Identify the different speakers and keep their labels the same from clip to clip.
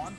Speaker 1: on?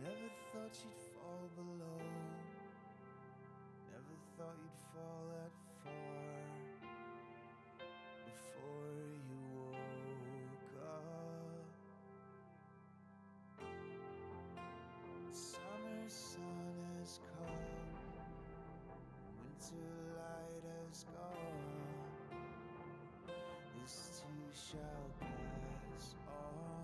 Speaker 2: Never thought you'd fall below. Never thought you'd fall that far before you woke up. Summer sun has come, winter light has gone. This too shall pass on.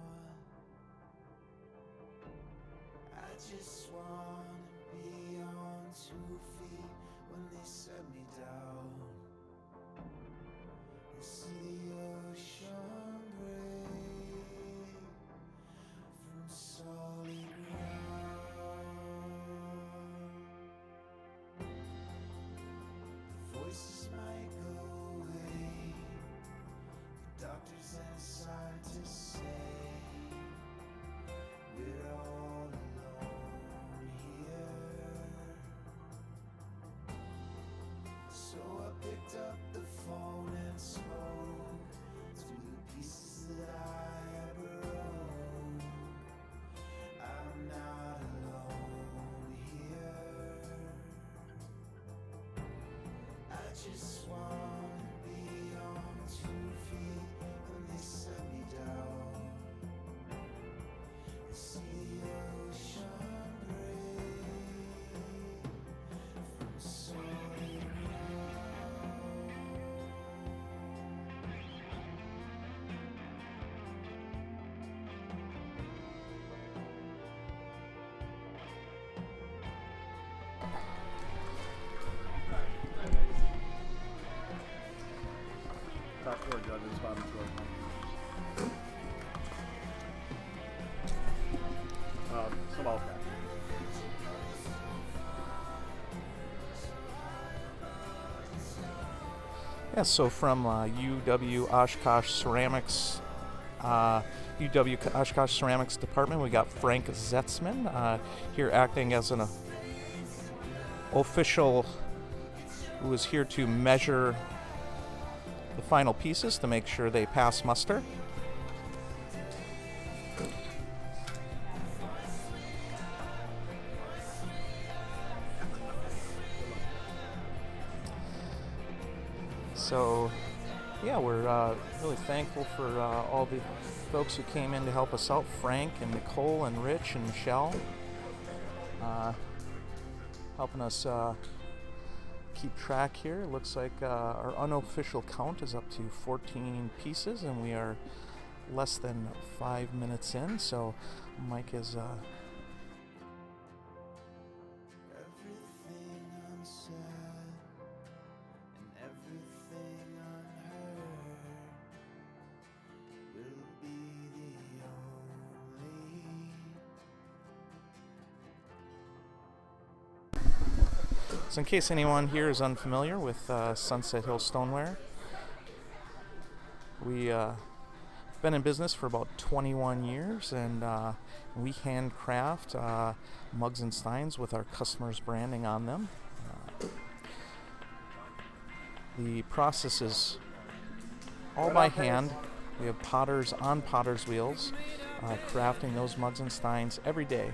Speaker 2: I just wanna be on 2 feet when they set me down, and see the ocean break from solid ground. The voices might go away, the doctors and scientists say we're all alone here. So I picked up the phone and spoke to the pieces that I broke. I'm not alone here. I just wanna be on 2 feet when they set me down, and see the ocean break from solid ground.
Speaker 1: Top floor judges, bottom floor. Some all that.
Speaker 3: Yeah, so from UW Oshkosh Ceramics, UW Oshkosh Ceramics Department, we got Frank Zetzman here acting as an official who is here to measure the final pieces to make sure they pass muster. So, yeah, we're really thankful for all the folks who came in to help us out, Frank and Nicole and Rich and Michelle, helping us keep track here. It looks like our unofficial count is up to 14 pieces, and we are less than 5 minutes in, so Mike is
Speaker 2: Everything unsaid and everything unheard will be the only.
Speaker 3: So in case anyone here is unfamiliar with Sunset Hill Stoneware, we been in business for about 21 years, and we handcraft mugs and steins with our customers' branding on them. The process is all by hand. We have potters on potter's wheels, crafting those mugs and steins every day.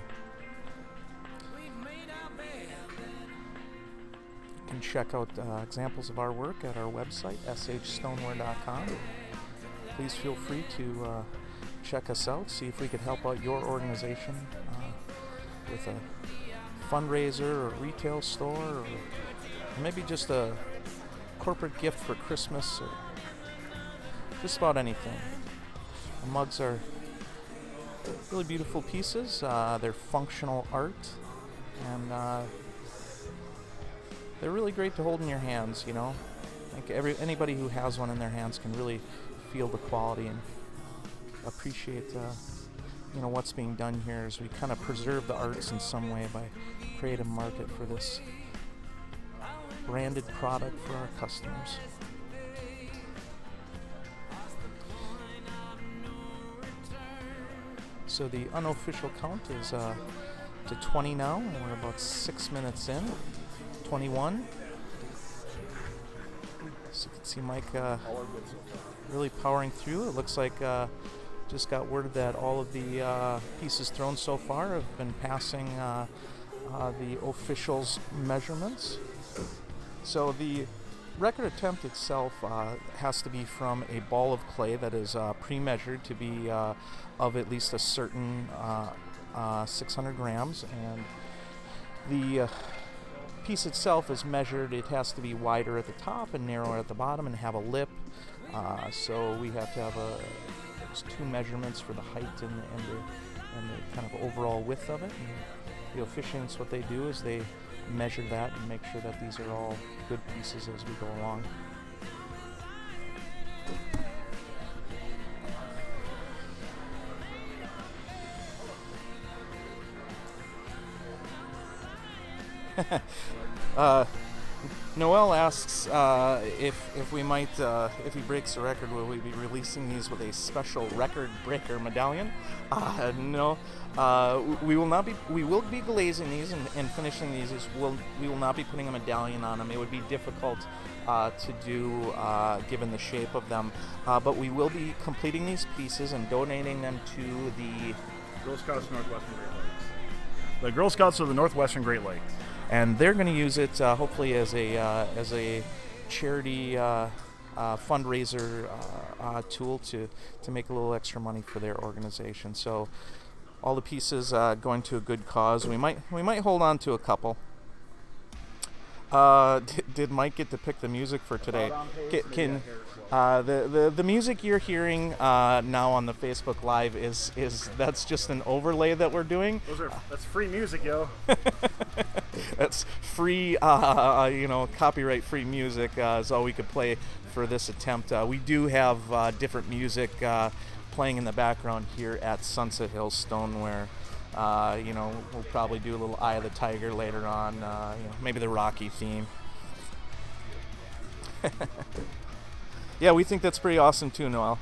Speaker 3: You can check out examples of our work at our website, shstoneware.com. Please feel free to check us out, see if we could help out your organization with a fundraiser or retail store or maybe just a corporate gift for Christmas, or just about anything. The mugs are really beautiful pieces. They're functional art, and they're really great to hold in your hands. You know, like anybody who has one in their hands can really feel the quality and appreciate what's being done here as we kind of preserve the arts in some way by creating a market for this branded product for our customers. So the unofficial count is to 20 now, and we're about 6 minutes in. 21. So you can see Mike really powering through. It looks like just got word that all of the pieces thrown so far have been passing the officials' measurements. So the record attempt itself has to be from a ball of clay that is pre-measured to be of at least a certain 600 grams, and the piece itself is measured. It has to be wider at the top and narrower at the bottom and have a lip. So we have to have there's 2 measurements for the height and the kind of overall width of it. And the officiants, what they do is they measure that and make sure that these are all good pieces as we go along. Noel asks if we might, if he breaks the record, will we be releasing these with a special record breaker medallion? No, we will not be. We will be glazing these and finishing these. We will not be putting a medallion on them. It would be difficult to do given the shape of them. But we will be completing these pieces and donating them to the
Speaker 1: Girl Scouts of Northwestern Great Lakes. The Girl Scouts of the Northwestern Great Lakes.
Speaker 3: And they're going to use it hopefully as a charity fundraiser tool to make a little extra money for their organization. So all the pieces going to a good cause. We might hold on to a couple. Did Mike get to pick the music for today? Can the music you're hearing now on the Facebook Live is that's just an overlay that we're doing?
Speaker 1: That's free music, yo.
Speaker 3: That's free, copyright free music is all we could play for this attempt. We do have different music playing in the background here at Sunset Hills Stoneware. We'll probably do a little Eye of the Tiger later on, maybe the Rocky theme. Yeah, we think that's pretty awesome too, Noel.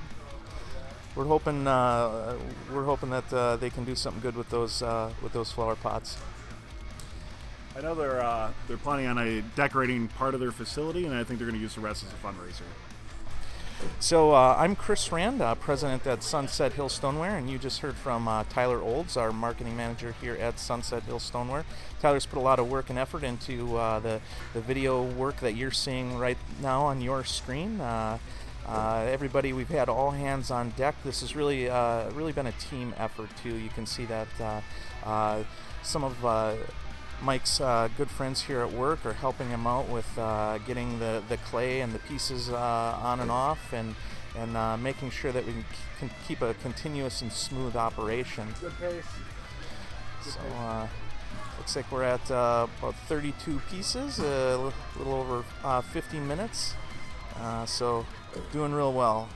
Speaker 3: We're hoping that they can do something good with those flower pots.
Speaker 1: I know they're planning on decorating part of their facility, and I think they're going to use the rest as a fundraiser.
Speaker 3: So I'm Chris Rand, president at Sunset Hills Stoneware, and you just heard from Tyler Olds, our marketing manager here at Sunset Hills Stoneware. Tyler's put a lot of work and effort into the video work that you're seeing right now on your screen. Everybody, we've had all hands on deck. This has really been a team effort too. You can see that some of Mike's good friends here at work are helping him out with getting the clay and the pieces on and off, and making sure that we can keep a continuous and smooth operation.
Speaker 1: Good pace.
Speaker 3: So looks like we're at about 32 pieces, a little over 50 minutes. So doing real well.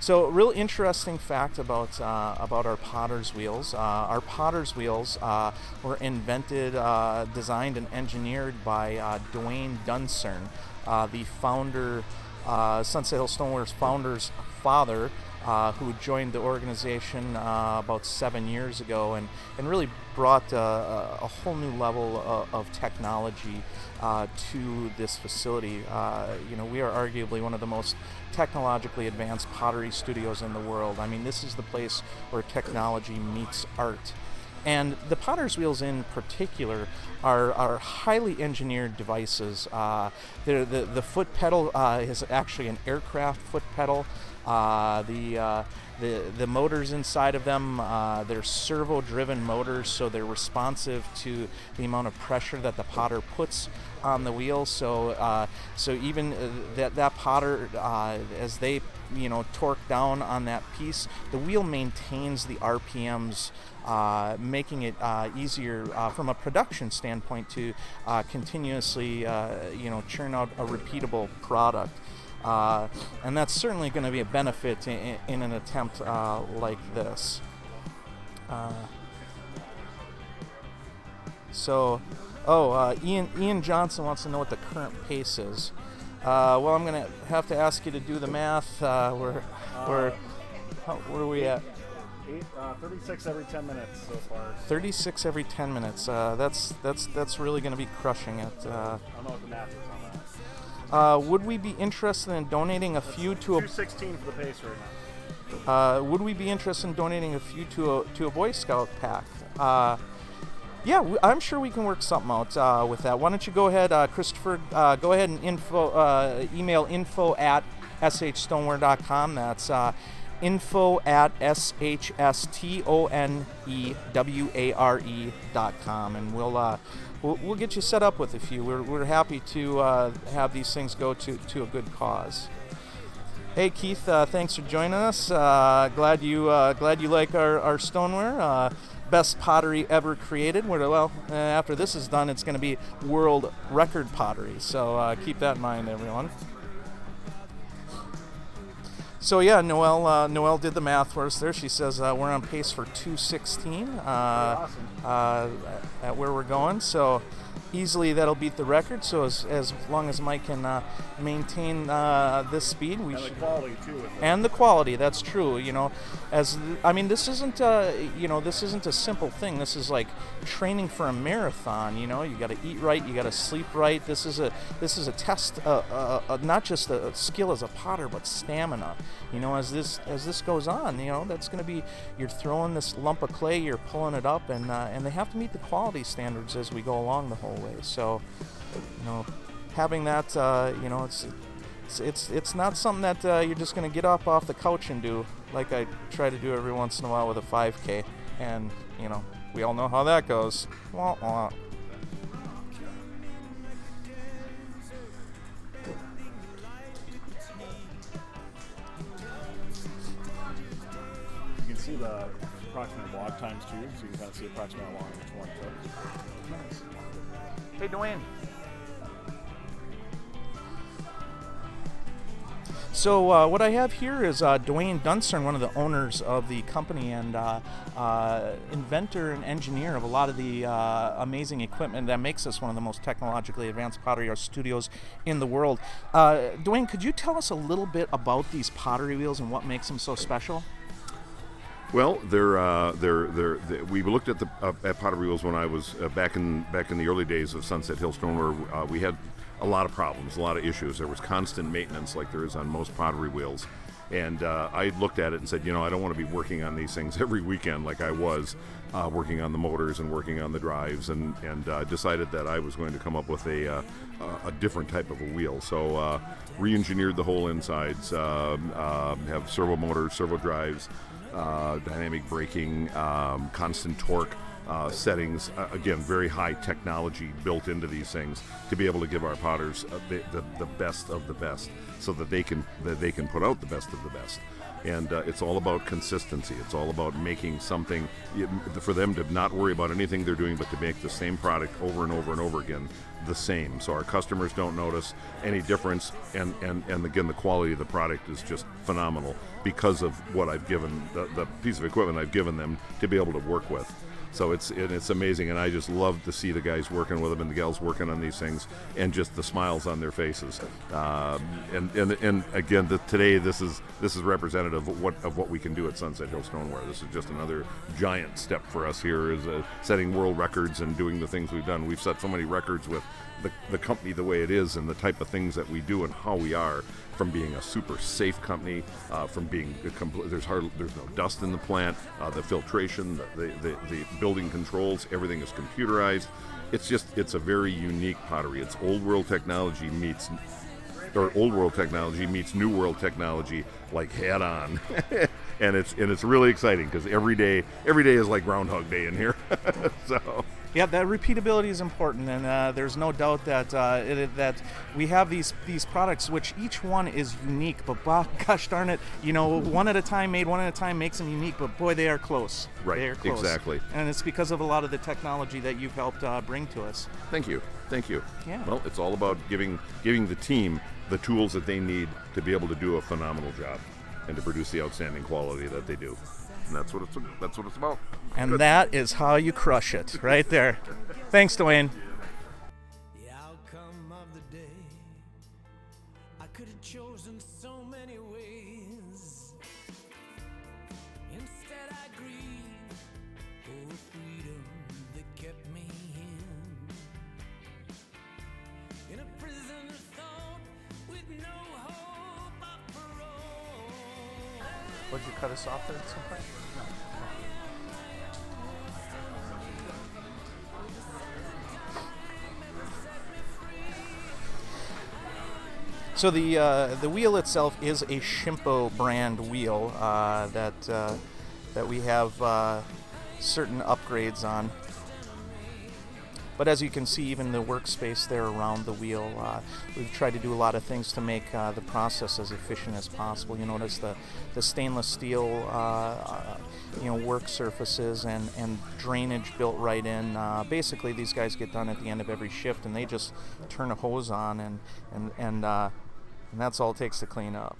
Speaker 3: So, a real interesting fact about our potter's wheels. Our potter's wheels were invented, designed, and engineered by Dwayne Duncern, the founder, Sunset Hills Stoneware's founder's father, who joined the organization about 7 years ago, and really brought a whole new level of technology to this facility. We are arguably one of the most technologically advanced pottery studios in the world. I mean, this is the place where technology meets art. And the potter's wheels in particular are highly engineered devices. The foot pedal is actually an aircraft foot pedal. The motors inside of them, they're servo-driven motors, so they're responsive to the amount of pressure that the potter puts on the wheel. So even that potter, as they torque down on that piece, the wheel maintains the RPMs, making it easier from a production standpoint to continuously churn out a repeatable product. And that's certainly going to be a benefit in an attempt like this. Ian Johnson wants to know what the current pace is. Well, I'm going to have to ask you to do the math. Where are we at?
Speaker 1: 36 every 10 minutes so far.
Speaker 3: 36 every 10 minutes. That's really going to be crushing it.
Speaker 1: I don't know what the math is on that.
Speaker 3: Would we be interested in donating a few to
Speaker 1: 216 for the pace right now.
Speaker 3: Would we be interested in donating a few to a Boy Scout pack? Yeah, I'm sure we can work something out with that. Why don't you go ahead, Christopher? Go ahead and email info@shstoneware.com. That's info@shstoneware.com, and we'll get you set up with a few. We're happy to have these things go to a good cause. Hey Keith, thanks for joining us. Glad you like our stoneware. Best pottery ever created. After this is done, it's going to be world record pottery. So keep that in mind, everyone. So yeah, Noelle did the math for us there. She says we're on pace for 216
Speaker 1: Awesome.
Speaker 3: At where we're going. So easily that'll beat the record. So as long as Mike can maintain this speed, we should.
Speaker 1: And the quality too. With it.
Speaker 3: And the quality, that's true. This isn't a simple thing. This is like training for a marathon. You got to eat right, you got to sleep right. This is a test, not just a skill as a potter, but stamina. As this goes on, that's going to be, you're throwing this lump of clay, you're pulling it up, and they have to meet the quality standards as we go along the whole way. So, having that, it's not something that you're just going to get up off the couch and do, like I try to do every once in a while with a 5K, and we all know how that goes. Wah, wah.
Speaker 1: You can see the approximate log times too, so you can kind of see approximately how long each one took.
Speaker 3: Hey, Dwayne. So what I have here is Dwayne Dunstern, one of the owners of the company and inventor and engineer of a lot of the amazing equipment that makes us one of the most technologically advanced pottery art studios in the world. Dwayne, could you tell us a little bit about these pottery wheels and what makes them so special?
Speaker 4: Well, we looked at pottery wheels when I was back in the early days of Sunset Hill Stoneware. We had a lot of problems, a lot of issues. There was constant maintenance, like there is on most pottery wheels. And I looked at it and said, I don't want to be working on these things every weekend like I was working on the motors and working on the drives, and decided that I was going to come up with a different type of a wheel. So re-engineered the whole insides, have servo motors, servo drives, dynamic braking, constant torque settings. Again, very high technology built into these things to be able to give our potters the best of the best, so that they can put out the best of the best. And it's all about consistency. It's all about making something for them to not worry about anything they're doing, but to make the same product over and over and over again the same, so our customers don't notice any difference, and again, the quality of the product is just phenomenal because of what I've given, the piece of equipment I've given them to be able to work with. So it's amazing, and I just love to see the guys working with them and the gals working on these things, and just the smiles on their faces. And again, today this is representative of what we can do at Sunset Hill Stoneware. This is just another giant step for us here, is setting world records and doing the things we've done. We've set so many records with the company the way it is, and the type of things that we do and how we are. From being a super safe company, from being there's no dust in the plant, the filtration, the building controls, everything is computerized. It's a very unique pottery. It's old world technology meets or old world technology meets new world technology like head on. And it's really exciting because every day is like Groundhog Day in here. So
Speaker 3: Yeah, that repeatability is important, and there's no doubt that that we have these products, which each one is unique. But gosh darn it, one at a time, made one at a time, makes them unique. But boy, they are close.
Speaker 4: Right,
Speaker 3: They are close.
Speaker 4: exactly.
Speaker 3: And it's because of a lot of the technology that you've helped bring to us.
Speaker 4: Thank you.
Speaker 3: Yeah.
Speaker 4: Well, it's all about giving the team the tools that they need to be able to do a phenomenal job and to produce the outstanding quality that they do. And that's what it's about.
Speaker 3: And that is how you crush it, right there. Thanks, Dwayne.
Speaker 2: The outcome of the day, I could have chosen so many ways. Instead I grieve for freedom that kept me in a prison of thought with no hope of parole.
Speaker 3: Would you cut us off there at some point? So the wheel itself is a Shimpo brand wheel that we have certain upgrades on. But as you can see, even the workspace there around the wheel, we've tried to do a lot of things to make the process as efficient as possible. You notice the stainless steel work surfaces and drainage built right in. Basically, these guys get done at the end of every shift, and they just turn a hose on, and that's all it takes to clean up.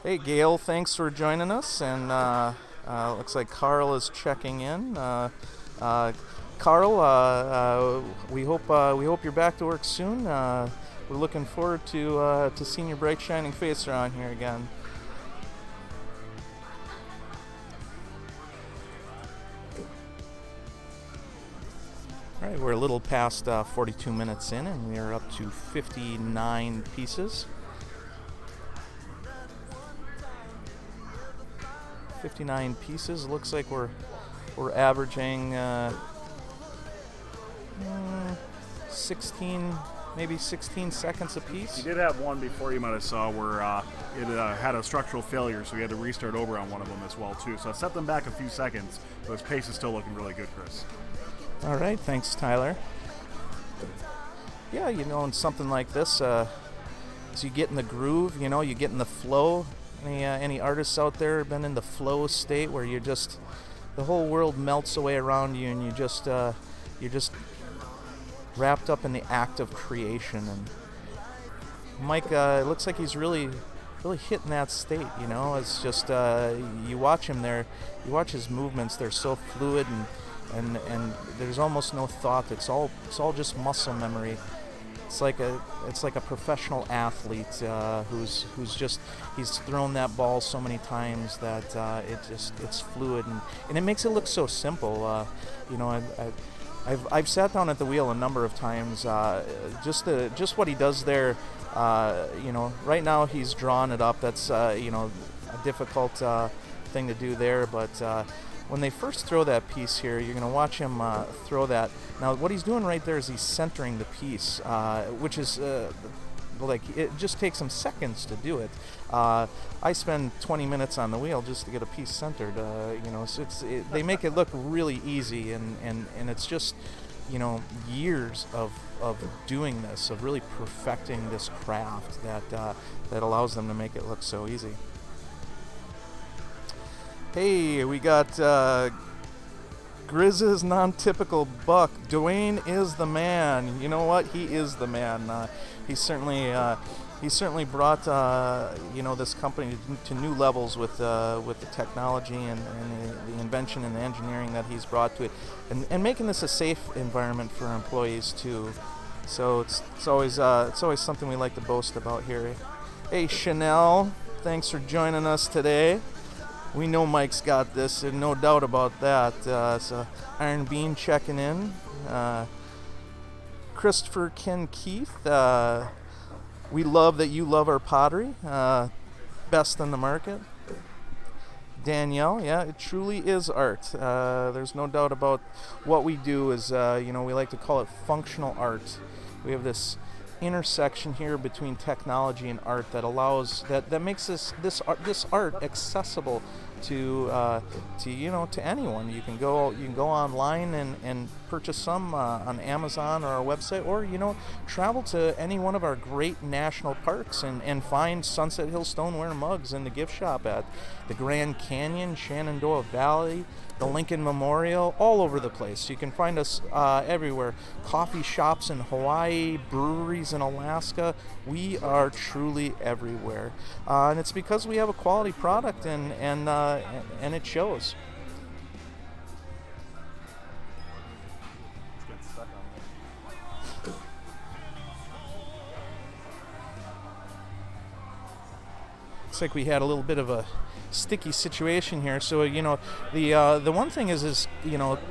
Speaker 3: Hey, Gail, thanks for joining us, and looks like Carl is checking in. Carl, we hope you're back to work soon. We're looking forward to seeing your bright shining face around here again. All right, we're a little past 42 minutes in, and we are up to 59 pieces. 59 pieces. Looks like we're averaging 16 seconds a piece.
Speaker 1: You did have one before you might have saw where it had a structural failure, so we had to restart over on one of them as well too. So I set them back a few seconds, but his pace is still looking really good, Chris.
Speaker 3: All right, thanks, Tyler. Yeah, in something like this, as you get in the groove, you get in the flow. Any artists out there been in the flow state where you just, the whole world melts away around you, and you're just wrapped up in the act of creation. And Mike, it looks like he's really hitting that state. It's just you watch him there, you watch his movements. They're so fluid and there's almost no thought. It's all just muscle memory. It's like a professional athlete he's thrown that ball so many times that it's fluid and it makes it look so simple. I've sat down at the wheel a number of times. Just what he does there. Right now he's drawing it up. That's a difficult thing to do there, but. When they first throw that piece here, you're going to watch him throw that. Now, what he's doing right there is he's centering the piece, which is it just takes him seconds to do it. I spend 20 minutes on the wheel just to get a piece centered. So they make it look really easy, and it's just years of doing this, of really perfecting this craft that allows them to make it look so easy. Hey, we got Grizz's non-typical buck. Dwayne is the man. You know what? He is the man. He certainly brought this company to new levels with the technology and the invention and the engineering that he's brought to it, and making this a safe environment for our employees too. So it's always something we like to boast about here. Hey, Chanel, thanks for joining us today. We know Mike's got this, and no doubt about that. So Iron Bean checking in. Christopher Ken Keith, we love that you love our pottery. Best in the market. Danielle, yeah, it truly is art. There's no doubt about what we do is, we like to call it functional art. We have this intersection here between technology and art that allows that makes this art accessible to anyone. You can go online and purchase some on Amazon or our website, or travel to any one of our great national parks and find Sunset Hill Stoneware mugs in the gift shop at the Grand Canyon, Shenandoah Valley, the Lincoln Memorial, all over the place. You can find us everywhere. Coffee shops in Hawaii, breweries in Alaska. We are truly everywhere, and it's because we have a quality product and it shows. Looks like we had a little bit of a sticky situation here. So the one thing is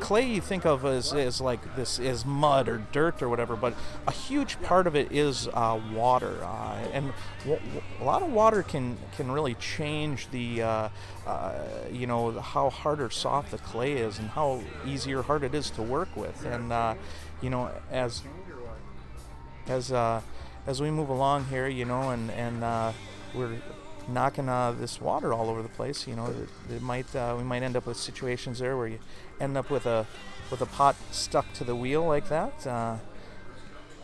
Speaker 3: clay you think of as like this is mud or dirt or whatever, but a huge part of it is water, and a lot of water can really change the how hard or soft the clay is and how easy or hard it is to work with. And as we move along here, and we're knocking this water all over the place. We might end up with situations there where you end up with a pot stuck to the wheel like that.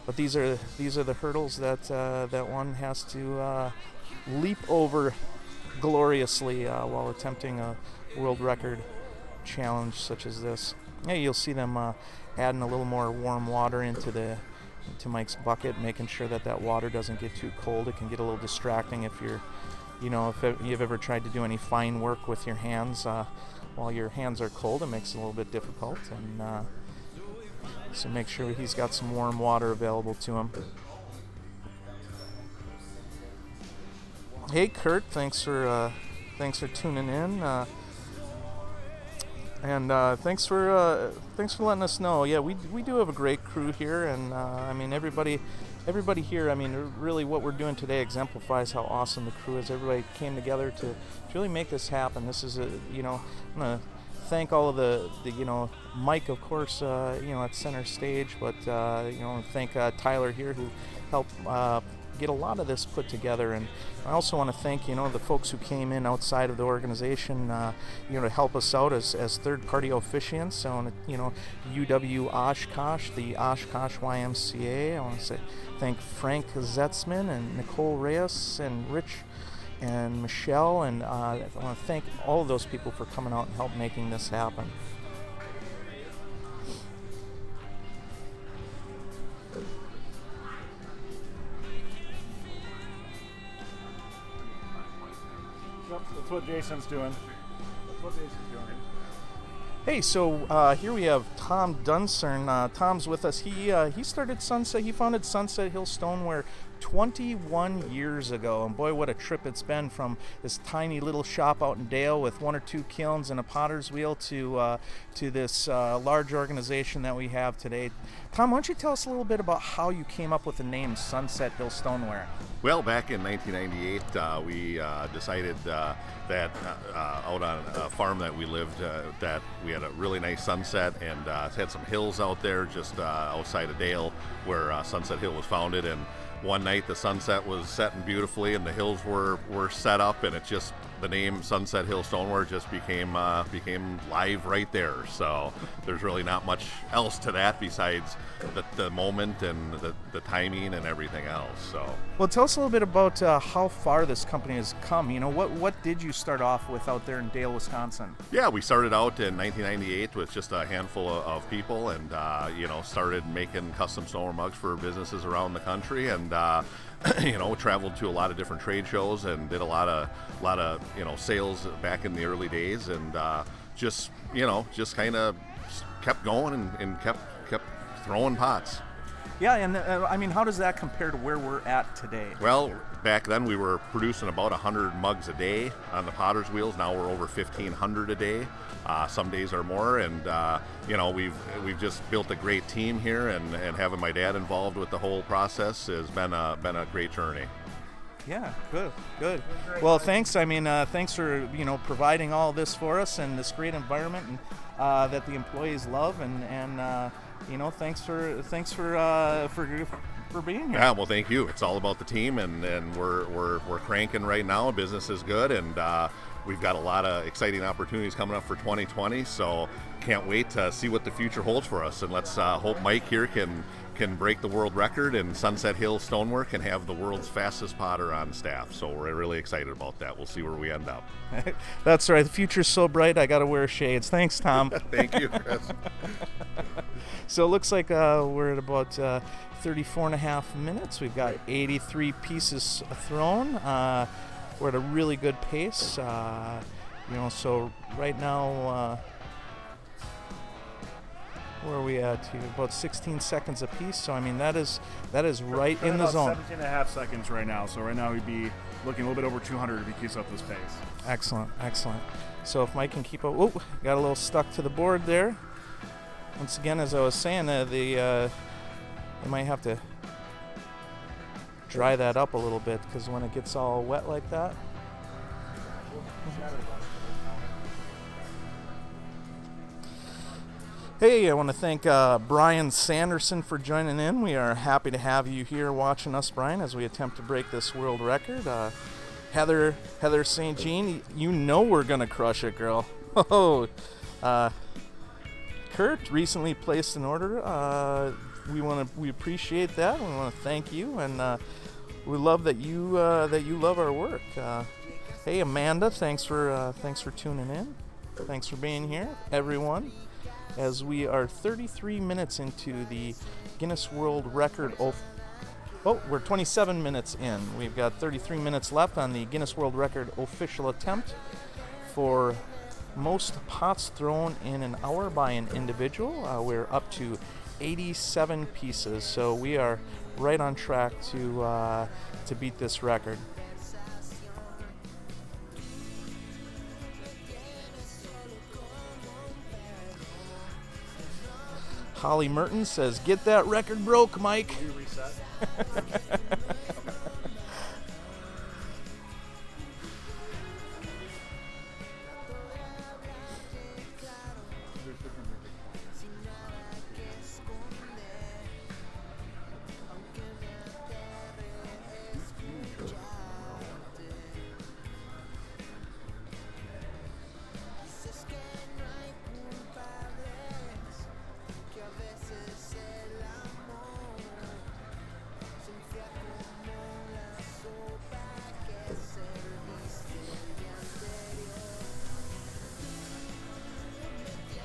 Speaker 3: But these are the hurdles that one has to leap over gloriously while attempting a world record challenge such as this. Yeah, you'll see them adding a little more warm water into Mike's bucket, making sure that water doesn't get too cold. It can get a little distracting if you've ever tried to do any fine work with your hands while your hands are cold. It makes it a little bit difficult, and so make sure he's got some warm water available to him. Hey Kurt, thanks for tuning in, and thanks for letting us know. Yeah, we do have a great crew here, and everybody here, really what we're doing today exemplifies how awesome the crew is. Everybody came together to really make this happen. This is I'm going to thank all of the Mike, of course, at center stage, but, thank Tyler here who helped get a lot of this put together. And I also want to thank, the folks who came in outside of the organization, to help us out as third-party officiants. So, UW Oshkosh, the Oshkosh YMCA. I want to thank Frank Zetzman and Nicole Reyes and Rich and Michelle. And I want to thank all of those people for coming out and help making this happen.
Speaker 1: That's what Jason's doing.
Speaker 3: Hey, so here we have Tom Duncern. Tom's with us. He started Sunset. He founded Sunset Hill Stoneware 21 years ago, and boy, what a trip it's been from this tiny little shop out in Dale with one or two kilns and a potter's wheel to this large organization that we have today. Tom, why don't you tell us a little bit about how you came up with the name Sunset Hill Stoneware?
Speaker 4: Well, back in 1998, we decided that out on a farm that we lived, that we had a really nice sunset, and had some hills out there just outside of Dale where Sunset Hill was founded. And one night the sunset was setting beautifully and the hills were set up, and the name Sunset Hill Stoneware just became live right there. So there's really not much else to that besides the moment and the timing and everything else. So,
Speaker 3: well, tell us a little bit about how far this company has come. What did you start off with out there in Dale, Wisconsin?
Speaker 4: Yeah, we started out in 1998 with just a handful of people, and started making custom Stoneware mugs for businesses around the country, and traveled to a lot of different trade shows and did a lot of sales back in the early days, and just kind of kept going and kept throwing pots.
Speaker 3: Yeah, and how does that compare to where we're at today?
Speaker 4: Well, back then we were producing about 100 mugs a day on the potter's wheels. Now we're over 1,500 a day. Some days are more, and we've just built a great team here, and having my dad involved with the whole process has been a great journey.
Speaker 3: Yeah, good. Well, thanks. I mean, thanks for providing all this for us and this great environment and that the employees love, and thanks for being here.
Speaker 4: Yeah, well, thank you. It's all about the team, and we're cranking right now. Business is good, and we've got a lot of exciting opportunities coming up for 2020. So can't wait to see what the future holds for us. And let's hope Mike here can break the world record, and Sunset Hill Stoneware can have the world's fastest potter on staff. So we're really excited about that. We'll see where we end up.
Speaker 3: That's right. The future's so bright, I got to wear shades. Thanks, Tom.
Speaker 4: Thank you, Chris.
Speaker 3: So it looks like we're at about 34 and a half minutes. We've got 83 pieces thrown. We're at a really good pace. So right now, where are we at here? About 16 seconds apiece. So I mean that is right in the zone.
Speaker 1: 17 and a half seconds right now. So right now we'd be looking a little bit over 200 if he keeps up this pace.
Speaker 3: Excellent. So if Mike can keep up, got a little stuck to the board there. Once again, as I was saying, they might have to dry that up a little bit, because when it gets all wet like that. Hey, I want to thank Brian Sanderson for joining in. We are happy to have you here watching us, Brian, as we attempt to break this world record. Heather St. Jean, we're going to crush it, girl. Kurt recently placed an order. We appreciate that. We want to thank you, and we love that you love our work. Hey, Amanda, thanks for tuning in. Thanks for being here, everyone. As we are 33 minutes into the Guinness World Record. We're 27 minutes in. We've got 33 minutes left on the Guinness World Record official attempt for most pots thrown in an hour by an individual. We're up to 87 pieces, so we are right on track to beat this record. Holly Merton says, "Get that record broke, Mike."
Speaker 1: Can you reset?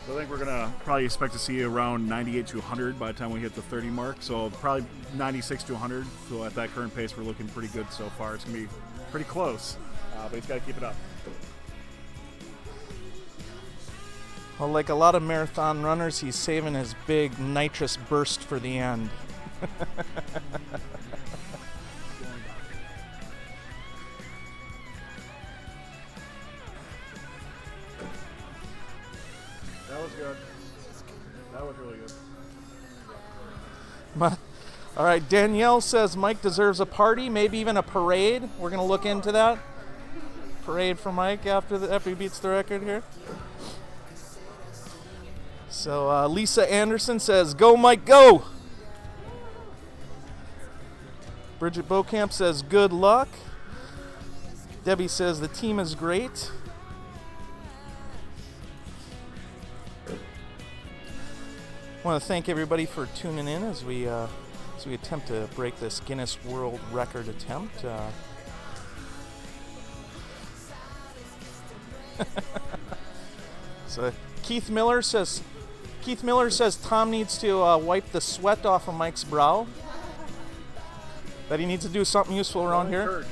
Speaker 1: So I think we're going to probably expect to see around 98 to 100 by the time we hit the 30 mark. So probably 96 to 100. So at that current pace, we're looking pretty good so far. It's going to be pretty close, but he's got to keep it up.
Speaker 3: Well, like a lot of marathon runners, he's saving his big nitrous burst for the end.
Speaker 1: That was good. That was really good.
Speaker 3: All right, Danielle says Mike deserves a party, maybe even a parade. We're going to look into that. Parade for Mike after he beats the record here. So Lisa Anderson says, "Go, Mike, go!" Bridget Beaucamp says, "Good luck." Debbie says, "The team is great." I want to thank everybody for tuning in as we attempt to break this Guinness World Record attempt. So Keith Miller says Tom needs to wipe the sweat off of Mike's brow. That he needs to do something useful around here.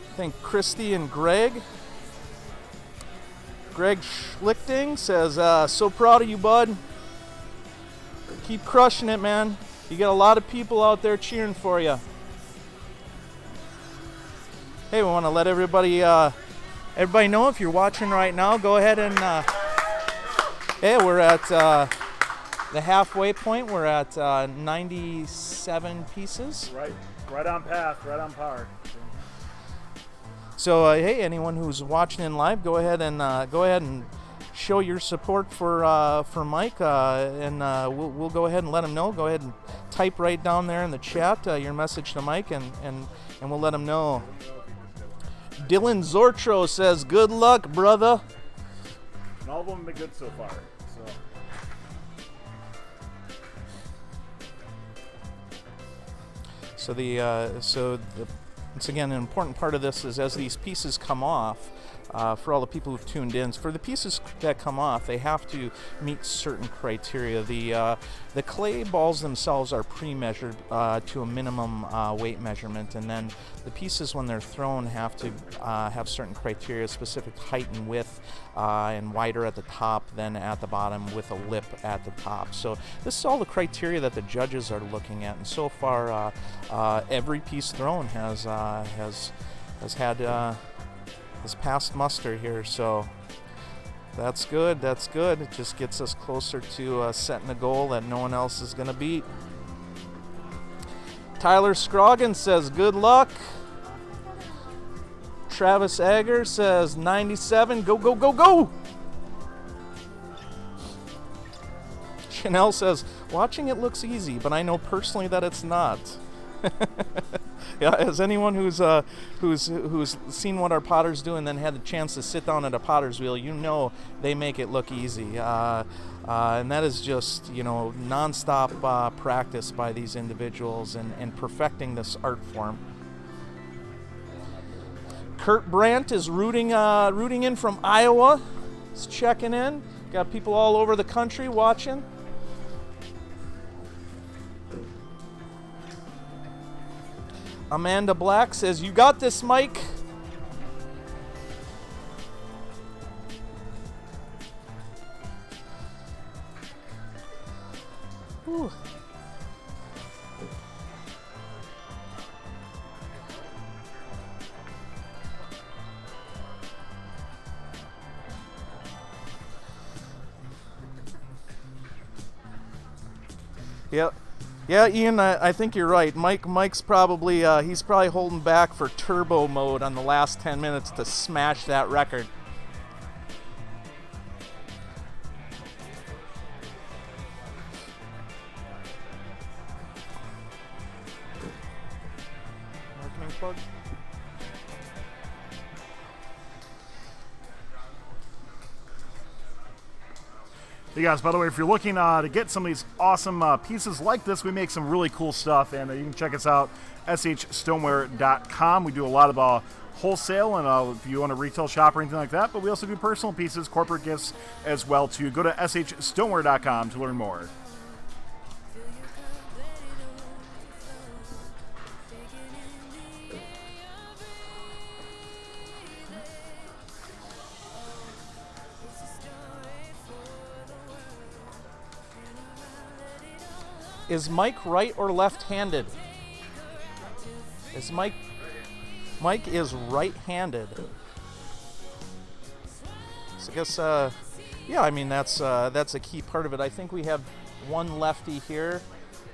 Speaker 3: I think Christy and Greg. Greg Schlichting says, "So proud of you, bud. Keep crushing it, man." You got a lot of people out there cheering for you. Hey, we want to let everybody know if you're watching right now, go ahead and hey, we're at the halfway point. We're at 97 pieces.
Speaker 1: Right on path, right on par.
Speaker 3: So hey, anyone who's watching in live, go ahead and show your support for Mike, and we'll go ahead and let him know. Go ahead and type right down there in the chat your message to Mike, and we'll let him know. Dylan Zortro says, "Good luck, brother."
Speaker 1: And all of them have been good so far.
Speaker 3: So once again, an important part of this is as these pieces come off, for all the people who've tuned in, for the pieces that come off, they have to meet certain criteria. The clay balls themselves are pre-measured to a minimum weight measurement, and then the pieces, when they're thrown, have to have certain criteria, specific height and width, and wider at the top than at the bottom, with a lip at the top. So this is all the criteria that the judges are looking at, and so far every piece thrown has passed muster here, so that's good. It just gets us closer to setting a goal that no one else is going to beat. Tyler Scroggin says, "Good luck." Travis Egger says, 97, go, go, go, go. Chanel says, "Watching it looks easy, but I know personally that it's not." Yeah, as anyone who's seen what our potters do and then had the chance to sit down at a potter's wheel, you know they make it look easy, and that is just non-stop practice by these individuals and perfecting this art form. Kurt Brandt is rooting in from Iowa. He's checking in. Got people all over the country watching. Amanda Black says, "You got this, Mike." Whew. Yep. Yeah, Ian, I think you're right. Mike's probably he's probably holding back for turbo mode on the last 10 minutes to smash that record. Marketing plug.
Speaker 1: Hey guys, by the way, if you're looking to get some of these awesome pieces like this, we make some really cool stuff, and you can check us out, shstoneware.com. We do a lot of wholesale, and if you want to retail shop or anything like that, but we also do personal pieces, corporate gifts as well too. Go to shstoneware.com to learn more.
Speaker 3: Is Mike right or left-handed? Mike is right-handed. So I guess, yeah, I mean that's a key part of it. I think we have one lefty here,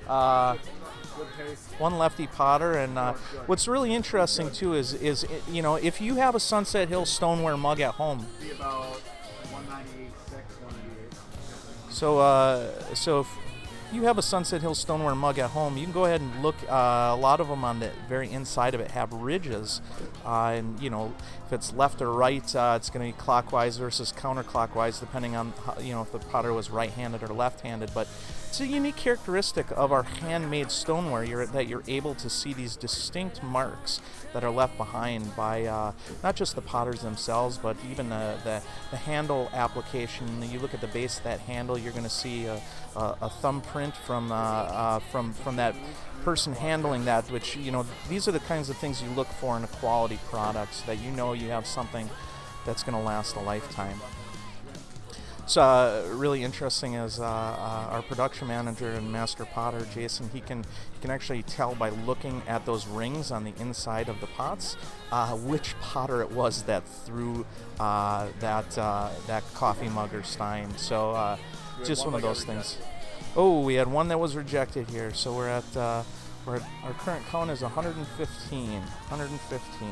Speaker 3: one lefty potter, and what's really interesting too is if you have a Sunset Hill Stoneware mug at home.
Speaker 1: Be about 198.6, 198.
Speaker 3: So if you have a Sunset Hill Stoneware mug at home, you can go ahead and look. A lot of them on the very inside of it have ridges, and if it's left or right, it's going to be clockwise versus counterclockwise, depending on if the potter was right-handed or left-handed. But it's a unique characteristic of our handmade stoneware that you're able to see these distinct marks that are left behind by not just the potters themselves, but even the handle application. You look at the base of that handle, you're going to see a thumbprint from that person handling that, which these are the kinds of things you look for in a quality product, so that you have something that's going to last a lifetime. What's really interesting is our production manager and master potter, Jason. He can actually tell by looking at those rings on the inside of the pots which potter it was that threw that coffee mug or stein. So just one of those things. Oh, we had one that was rejected here. So we're at our current count is 115. 115.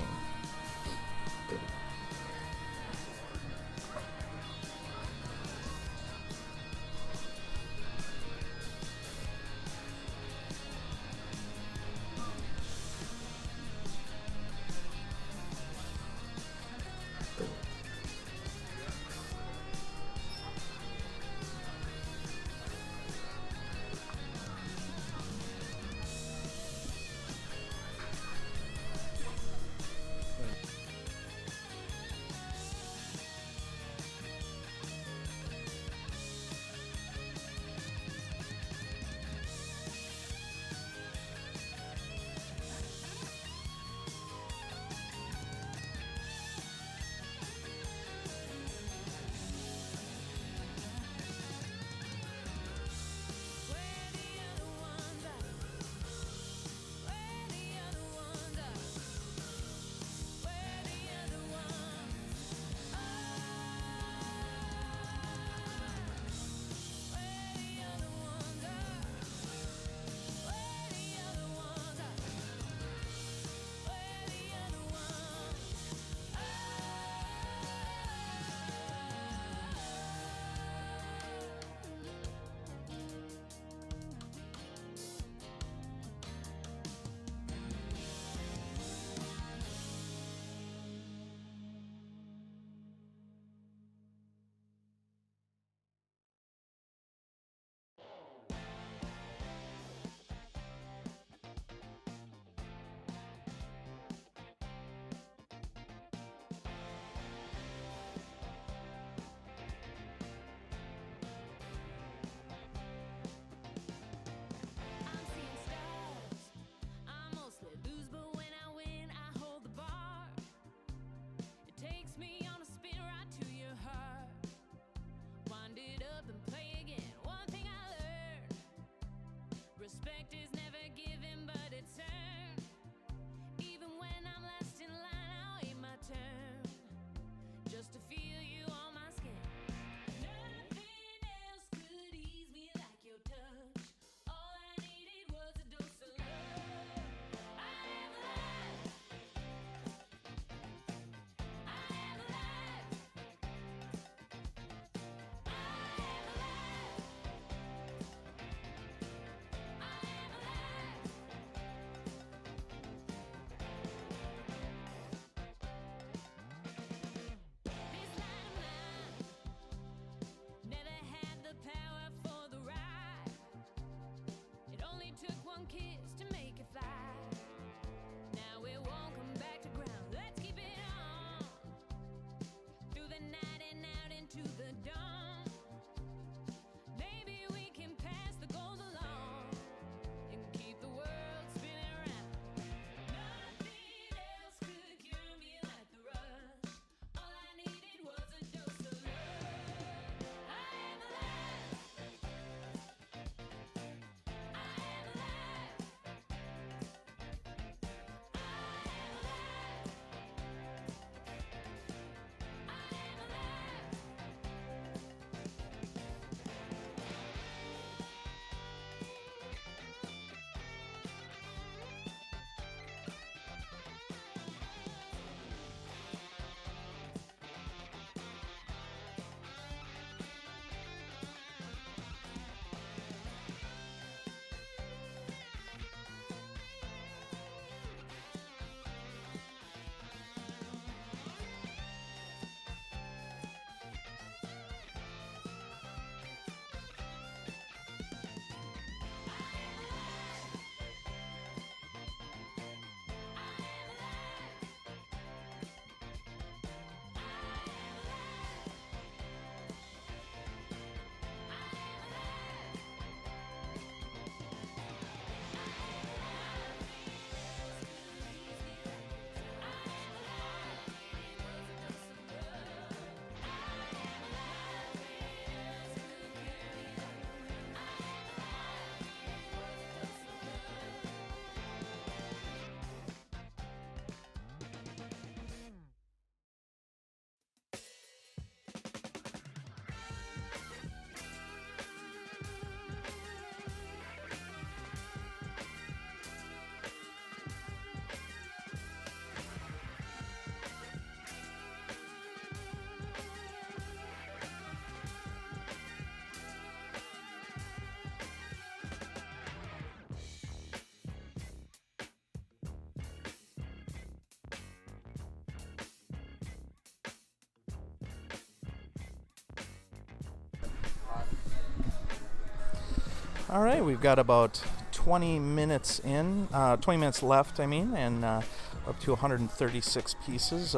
Speaker 3: All right, we've got about 20 minutes left, and up to 136 pieces.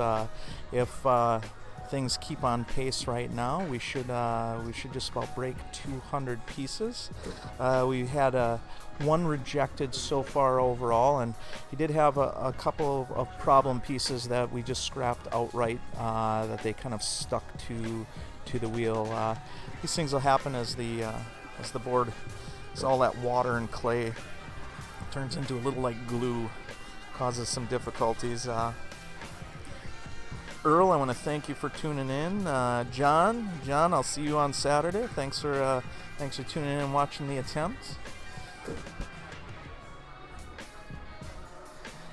Speaker 3: If things keep on pace right now, we should just about break 200 pieces. We had one rejected so far overall, and he did have a couple of problem pieces that we just scrapped outright, that they kind of stuck to the wheel. These things will happen as the board, as all that water and clay turns into a little like glue, causes some difficulties. Earl, I want to thank you for tuning in. John, I'll see you on Saturday. Thanks for tuning in and watching the attempt.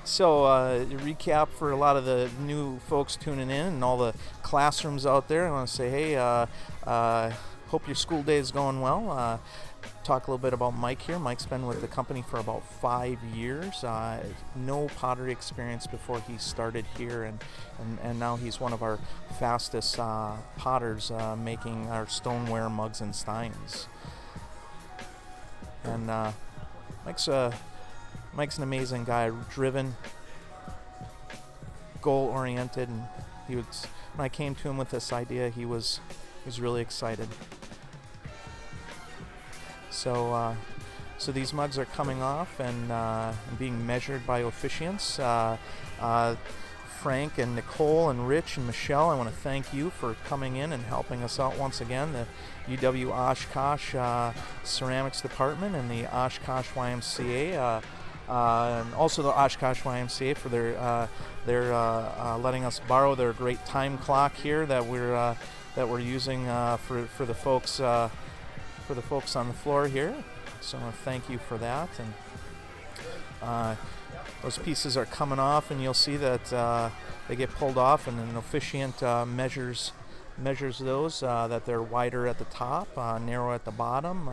Speaker 3: So, recap for a lot of the new folks tuning in and all the classrooms out there. I want to say, hey, hope your school day is going well. Talk a little bit about Mike here. Mike's been with the company for about 5 years. No pottery experience before he started here, and now he's one of our fastest potters, making our stoneware mugs and steins. And Mike's an amazing guy, driven, goal-oriented, and when I came to him with this idea, he was really excited. So these mugs are coming off and being measured by officiants. Frank and Nicole and Rich and Michelle, I want to thank you for coming in and helping us out once again. The UW Oshkosh Ceramics Department and the Oshkosh YMCA, and also the Oshkosh YMCA for their letting us borrow their great time clock here that we're using for the folks. For the folks on the floor here, so I want to thank you for that. And those pieces are coming off, and you'll see that they get pulled off, and an officiant measures those, that they're wider at the top, narrow at the bottom,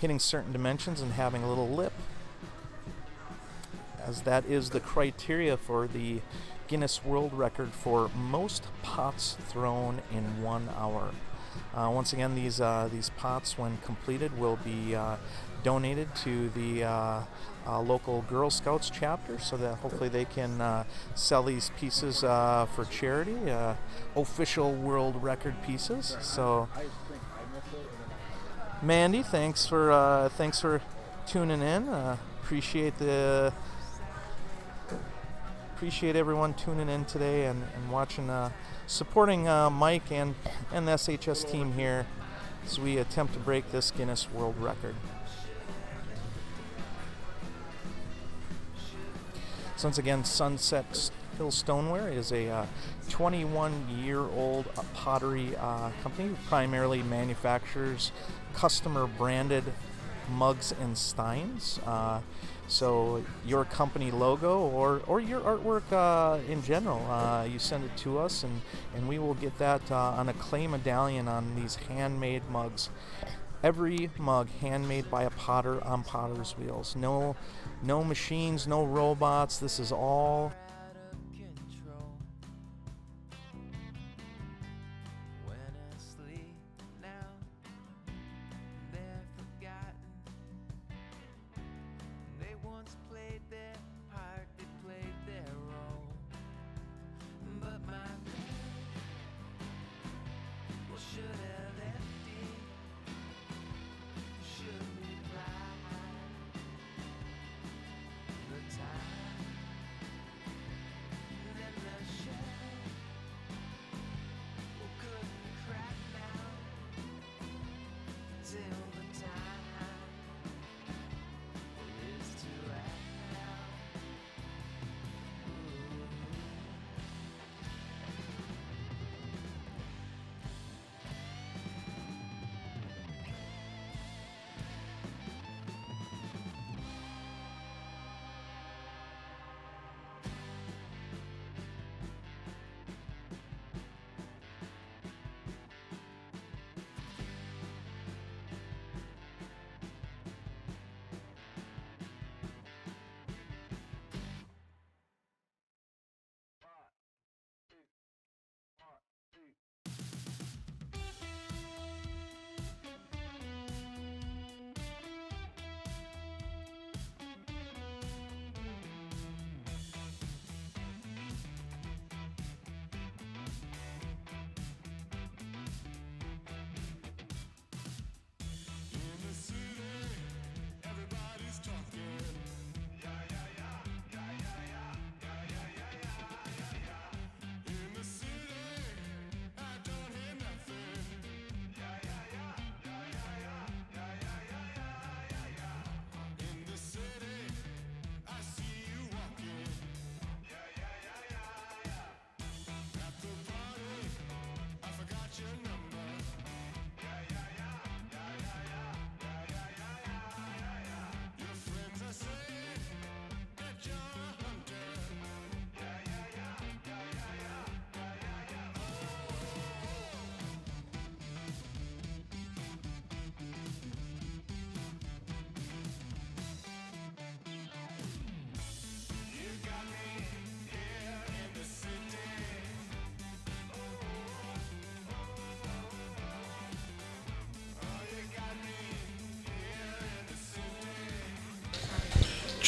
Speaker 3: hitting certain dimensions and having a little lip, as that is the criteria for the Guinness World Record for most pots thrown in 1 hour. Once again, these pots, when completed, will be donated to the local Girl Scouts chapter, so that hopefully they can sell these pieces for charity, official world record pieces. So, Mandy, thanks for tuning in. Appreciate everyone tuning in today and watching, supporting Mike and the SHS team here as we attempt to break this Guinness World Record. So once again, Sunset Hill Stoneware is a 21-year-old pottery company who primarily manufactures customer branded mugs and steins. So your company logo or your artwork in general, you send it to us, and we will get that on a clay medallion on these handmade mugs. Every mug handmade by a potter on potter's wheels. No machines, no robots. This is all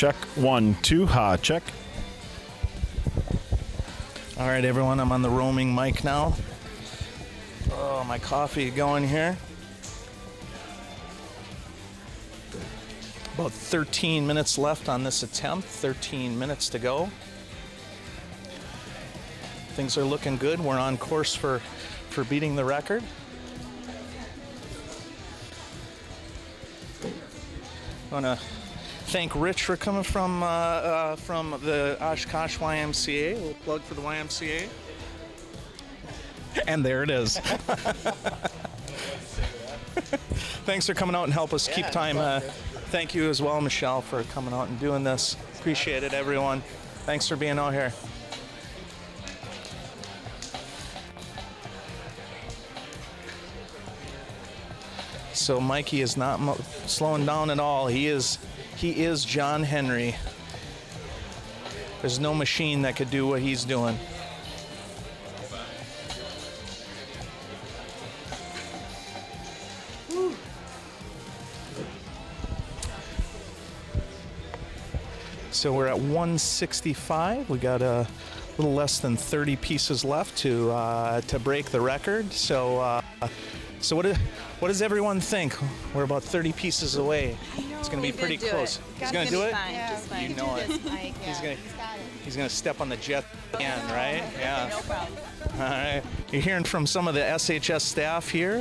Speaker 1: Check 1, 2, ha, check.
Speaker 3: All right, everyone, I'm on the roaming mic now. Oh, my coffee going here. About 13 minutes left on this attempt, 13 minutes to go. Things are looking good. We're on course for beating the record. I want to thank Rich for coming from the Oshkosh YMCA. A little plug for the YMCA. And there it is. Thanks for coming out and help us keep time. Thank you as well, Michelle, for coming out and doing this. Appreciate it, everyone. Thanks for being out here. So Mikey is not slowing down at all. He is John Henry. There's no machine that could do what he's doing. So we're at 165. We got a little less than 30 pieces left to break the record. So what does everyone think? We're about 30 pieces away. It's going to be pretty close. He's going to do it?
Speaker 5: Yeah,
Speaker 3: You know it. He's going to step on the jet again, right? Yeah.
Speaker 5: No problem.
Speaker 3: All right. You're hearing from some of the SHS staff here.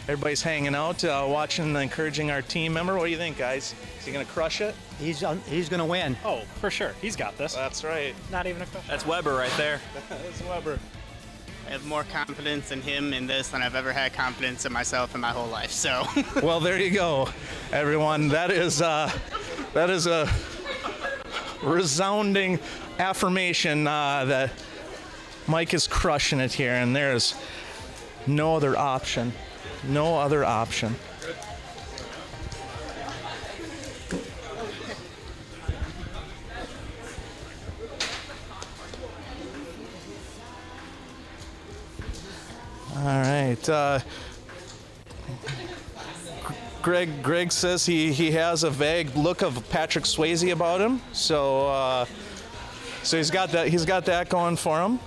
Speaker 3: Everybody's hanging out, watching, encouraging our team member. What do you think, guys? Is he going to crush it?
Speaker 6: He's going to win.
Speaker 7: Oh, for sure. He's got this.
Speaker 3: That's right.
Speaker 7: Not even a question.
Speaker 8: That's Weber right there.
Speaker 3: That's Weber.
Speaker 9: I have more confidence in him in this than I've ever had confidence in myself in my whole life. So,
Speaker 3: Well, there you go, everyone. That is a resounding affirmation that Mike is crushing it here, and there's no other option. No other option. All right. Greg says he has a vague look of Patrick Swayze about him, so he's got that going for him.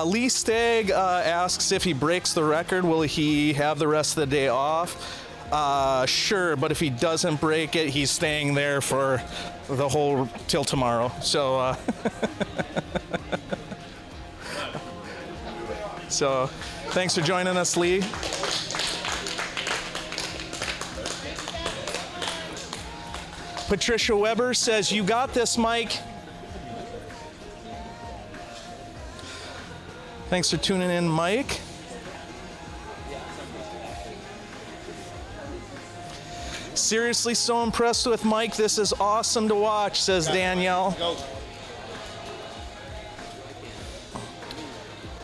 Speaker 3: Lee Stagg asks if he breaks the record, will he have the rest of the day off? Sure, but if he doesn't break it, he's staying there for the whole till tomorrow. So. So, thanks for joining us, Lee. Patricia Weber says, "You got this, Mike." Thanks for tuning in, Mike. Seriously, so impressed with Mike. This is awesome to watch, says Danielle.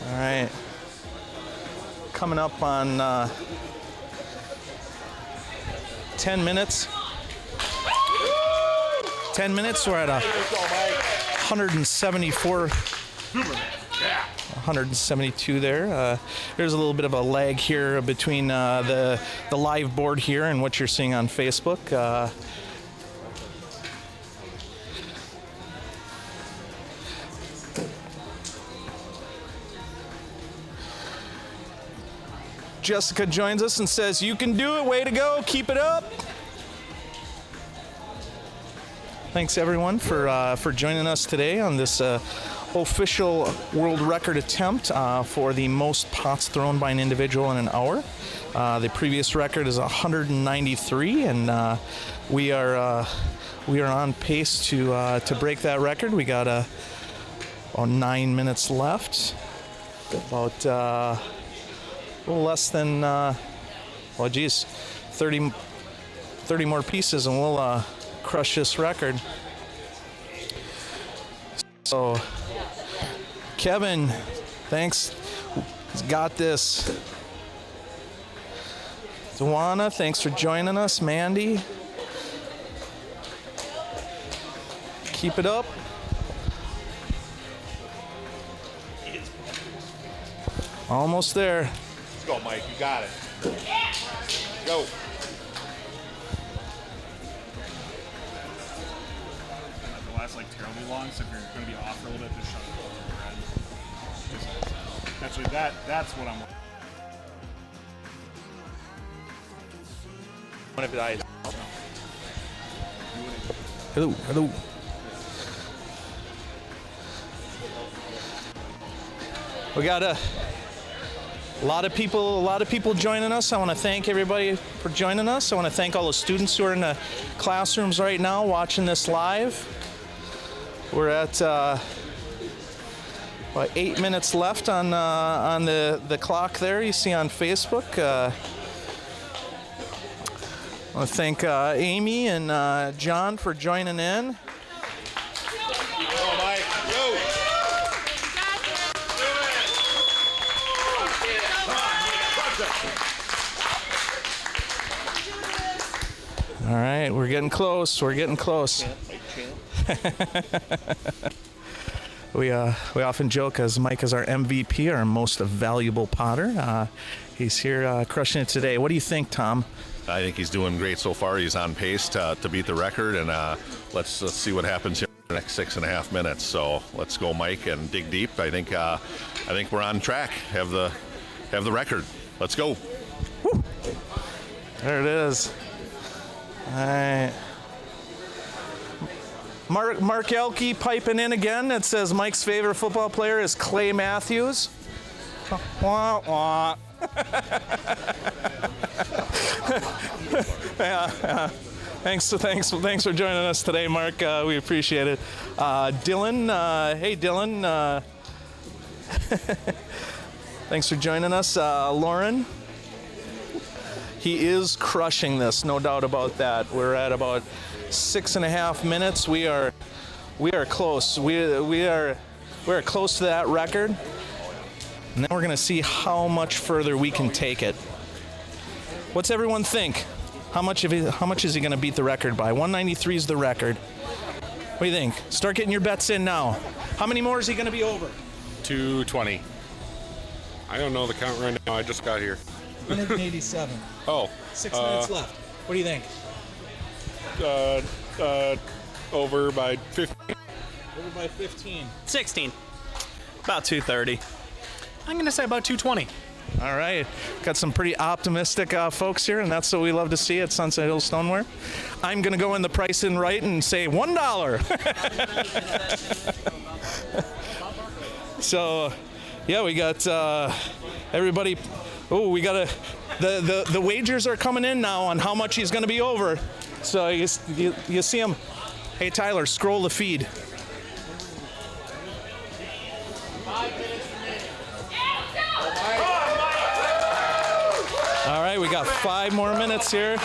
Speaker 3: All right. Coming up on 10 minutes. 10 minutes, we're at 174, 172 there. There's a little bit of a lag here between the live board here and what you're seeing on Facebook. Jessica joins us and says, "You can do it, way to go, keep it up." Thanks everyone for joining us today on this official world record attempt for the most pots thrown by an individual in an hour. The previous record is 193, and we are on pace to break that record. We got about 9 minutes left. About a little less than 30 more pieces, and we'll crush this record. So, Kevin, thanks. He's got this. Duana, thanks for joining us. Mandy, keep it up. Almost there.
Speaker 4: Let's go, Mike. You got it. Go.
Speaker 1: last like terribly long. So if you're going to be off for a little bit, just shut it over. Actually, that's what I'm.
Speaker 3: One of the eyes. Hello, hello. We got a lot of people joining us. I want to thank everybody for joining us. I want to thank all the students who are in the classrooms right now watching this live. We're at about 8 minutes left on the clock there you see on Facebook. I want to thank Amy and John for joining in. All right, we're getting close. We're getting close. We often joke as Mike is our MVP, our most valuable potter. He's here crushing it today. What do you think, Tom?
Speaker 5: I think he's doing great so far. He's on pace to beat the record, and let's see what happens here in the next 6.5 minutes. So let's go, Mike, and dig deep. I think we're on track. Have the record. Let's go.
Speaker 3: Woo. There it is. All right. Mark Elke piping in again. It says Mike's favorite football player is Clay Matthews. Wah, wah. Yeah. Thanks for joining us today, Mark. We appreciate it. Dylan, hey Dylan. Thanks for joining us. Lauren. He is crushing this, no doubt about that. We're at about 6.5 minutes. We are close. We are close to that record. And then we're gonna see how much further we can take it. What's everyone think? How much is he gonna beat the record by? 193 is the record. What do you think? Start getting your bets in now. How many more is he gonna be over?
Speaker 6: 220. I don't know the count right now. I just got here.
Speaker 3: 187.
Speaker 6: Oh.
Speaker 3: 6 minutes left. What do you think?
Speaker 6: Over by 15.
Speaker 3: Over by 15.
Speaker 9: 16. About 230.
Speaker 7: I'm going to say about 220.
Speaker 3: All right. Got some pretty optimistic folks here, and that's what we love to see at Sunset Hill Stoneware. I'm going to go in the price in right and say $1. So, yeah, we got everybody. Oh, we got the wagers are coming in now on how much he's going to be over. So you see him. Hey, Tyler, scroll the feed. All right, we got 5 more minutes here.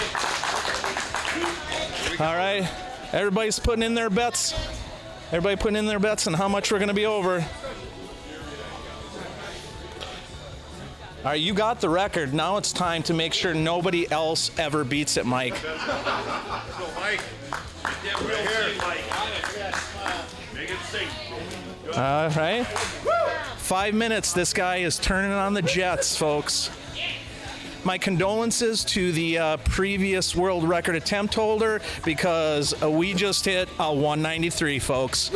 Speaker 3: All right, everybody's putting in their bets. Everybody putting in their bets on how much we're going to be over. All right, you got the record. Now it's time to make sure nobody else ever beats it, Mike. All right. 5 minutes. This guy is turning on the jets, folks. My condolences to the previous world record attempt holder because we just hit a 193, folks.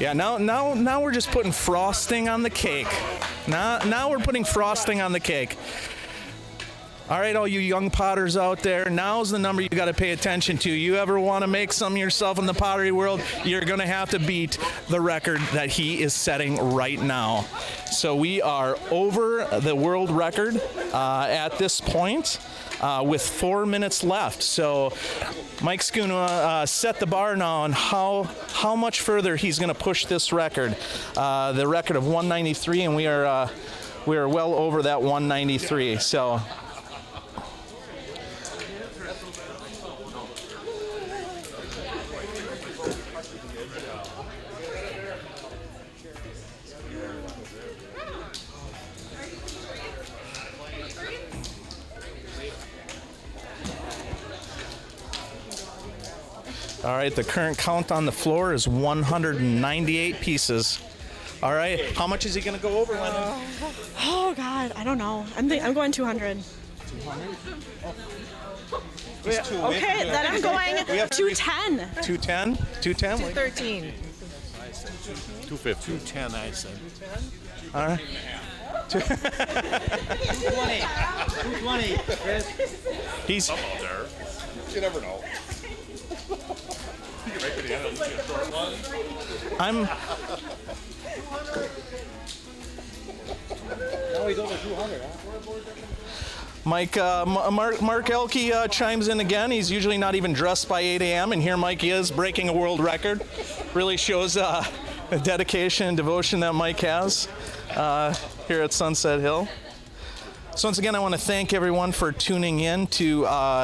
Speaker 3: Yeah, now we're just putting frosting on the cake. Now we're putting frosting on the cake. All right, all you young potters out there, now's the number you got to pay attention to. You ever want to make some yourself in the pottery world, you're going to have to beat the record that he is setting right now. So we are over the world record at this point. With 4 minutes left. So Mike's going to set the bar now on how much further he's going to push this record. The record of 193, and we are well over that 193. So. All right, the current count on the floor is 198 pieces. All right, how much is he going to go over, Lennon?
Speaker 8: Oh God, I don't know. I'm going 200.
Speaker 3: 200?
Speaker 8: Okay, then I'm going 210.
Speaker 3: 210? 210?
Speaker 8: 213.
Speaker 6: 250.
Speaker 10: 210, I said.
Speaker 3: All right.
Speaker 10: 220.
Speaker 3: He's.
Speaker 4: You never know.
Speaker 3: I'm.
Speaker 10: Now he's over 200, huh?
Speaker 3: Mark Elke chimes in again. He's usually not even dressed by 8 a.m. and here Mike is breaking a world record. Really shows the dedication and devotion that Mike has here at Sunset Hill. So once again, I want to thank everyone for tuning in to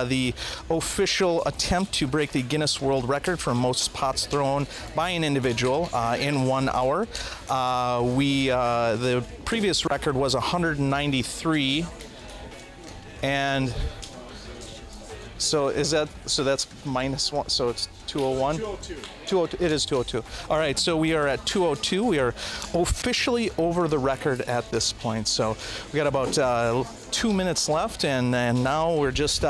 Speaker 3: the official attempt to break the Guinness World Record for most pots thrown by an individual in 1 hour. The previous record was 193, and so that's minus one. So it's 201. 202. It is 202. All right, so we are at 202. We are officially over the record at this point. So we got about 2 minutes left, and now we're just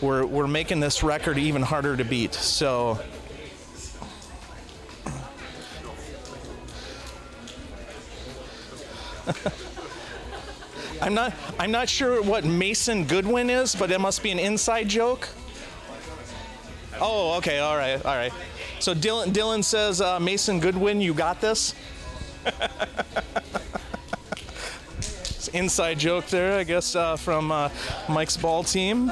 Speaker 3: we're making this record even harder to beat. So. I'm not sure what Mason Goodwin is, but it must be an inside joke. Oh, okay, all right. So Dylan says, Mason Goodwin, you got this? It's an inside joke there, I guess, from Mike's ball team.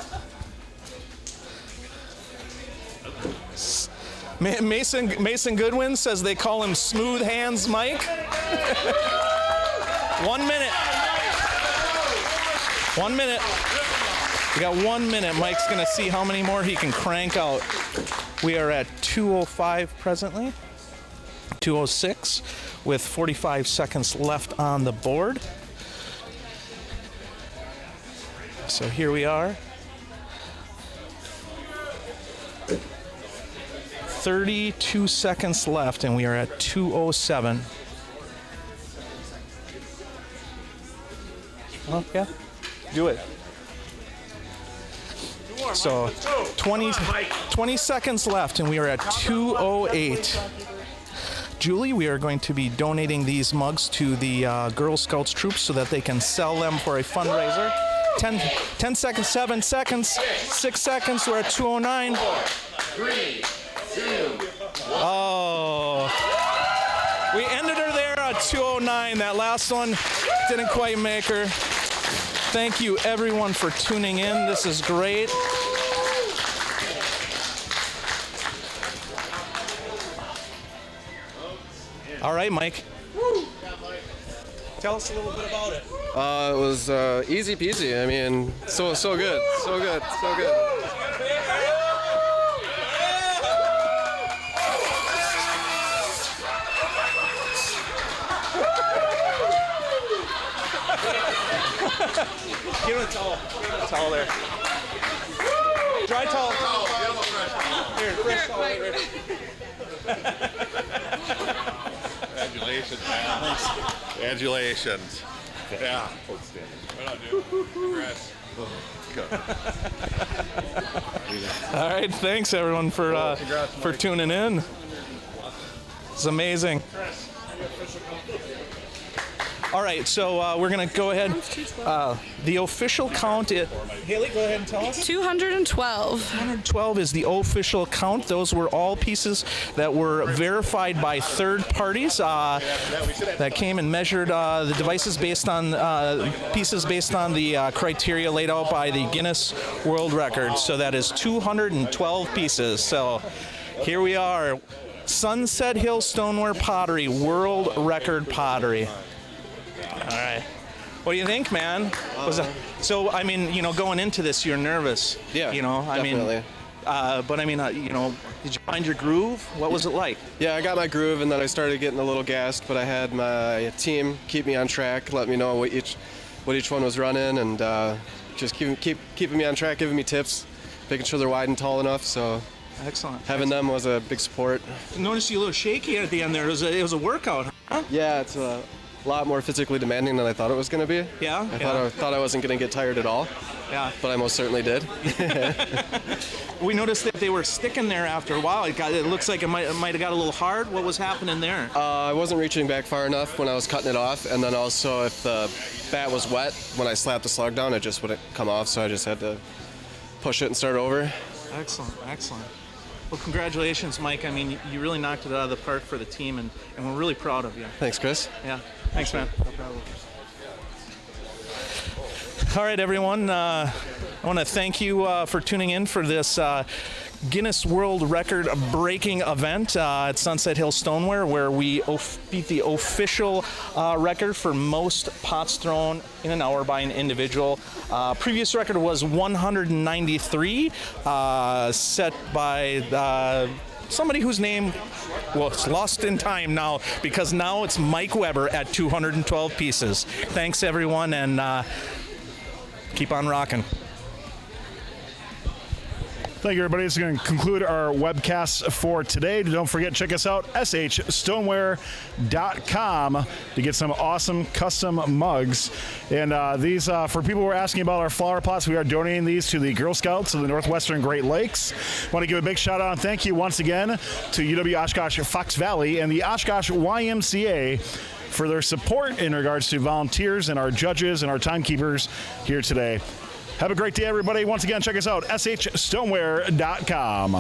Speaker 3: Mason Goodwin says they call him Smooth Hands Mike. 1 minute. 1 minute. We got 1 minute. Mike's going to see how many more he can crank out. We are at 2:05 presently. 2:06 with 45 seconds left on the board. So here we are. 32 seconds left, and we are at 2:07. Oh, yeah. Do it. So 20 seconds left, and we are at 2:08. Julie, we are going to be donating these mugs to the Girl Scouts troops so that they can sell them for a fundraiser. 10 seconds, 7 seconds, 6 seconds. We're at 2:09.
Speaker 4: 3, 2, 1.
Speaker 3: Oh. We ended her there at 2:09. That last one didn't quite make her. Thank you, everyone, for tuning in. This is great. All right, Mike. Tell us a little bit about it.
Speaker 11: It was easy peasy. I mean, so good, so good, so good.
Speaker 3: Give him a towel. Give him a towel there. Dry towel. Here, fresh towel.
Speaker 5: Congratulations, man. Congratulations. Yeah.
Speaker 6: Right on, dude. Congrats.
Speaker 3: All right, thanks everyone for tuning in. It's amazing. All right, so we're going to go ahead. The official count is... Haley, go ahead and tell us.
Speaker 8: 212.
Speaker 3: 212 is the official count. Those were all pieces that were verified by third parties that came and measured the devices based on pieces based on the criteria laid out by the Guinness World Record. So that is 212 pieces. So here we are. Sunset Hill Stoneware Pottery, World Record Pottery. All right. What do you think, man? So, I mean, going into this, you're nervous.
Speaker 11: Yeah,
Speaker 3: definitely. But I mean, did you find your groove? What was it like?
Speaker 11: Yeah, I got my groove, and then I started getting a little gassed, but I had my team keep me on track, let me know what each one was running, and just keeping me on track, giving me tips, making sure they're wide and tall enough. So
Speaker 3: Excellent.
Speaker 11: Having them was a big support.
Speaker 3: Noticed you a little shaky at the end there. It was a workout, huh?
Speaker 11: Yeah, it's a lot more physically demanding than I thought it was going to be.
Speaker 3: Yeah?
Speaker 11: I thought I wasn't going to get tired at all.
Speaker 3: Yeah.
Speaker 11: But I most certainly did.
Speaker 3: We noticed that they were sticking there after a while. It looks like it might have got a little hard. What was happening there?
Speaker 11: I wasn't reaching back far enough when I was cutting it off, and then also if the bat was wet, when I slapped the slug down, it just wouldn't come off, so I just had to push it and start over.
Speaker 3: Excellent, excellent. Well, congratulations, Mike. I mean, you really knocked it out of the park for the team, and we're really proud of you.
Speaker 11: Thanks, Chris.
Speaker 3: Yeah, thanks, man. No problem. All right, everyone. I want to thank you for tuning in for this Guinness World Record breaking event at Sunset Hill Stoneware, where we beat the official record for most pots thrown in an hour by an individual. Previous record was 193, set by somebody whose name, well, it's lost in time now, because now it's Mike Weber at 212 pieces. Thanks, everyone, and keep on rocking.
Speaker 1: Thank you, everybody. This is going to conclude our webcast for today. Don't forget, check us out, shstoneware.com, to get some awesome custom mugs. And these, for people who are asking about our flower pots, we are donating these to the Girl Scouts of the Northwestern Great Lakes. Want to give a big shout out and thank you once again to UW Oshkosh Fox Valley and the Oshkosh YMCA for their support in regards to volunteers and our judges and our timekeepers here today. Have a great day, everybody. Once again, check us out, shstoneware.com.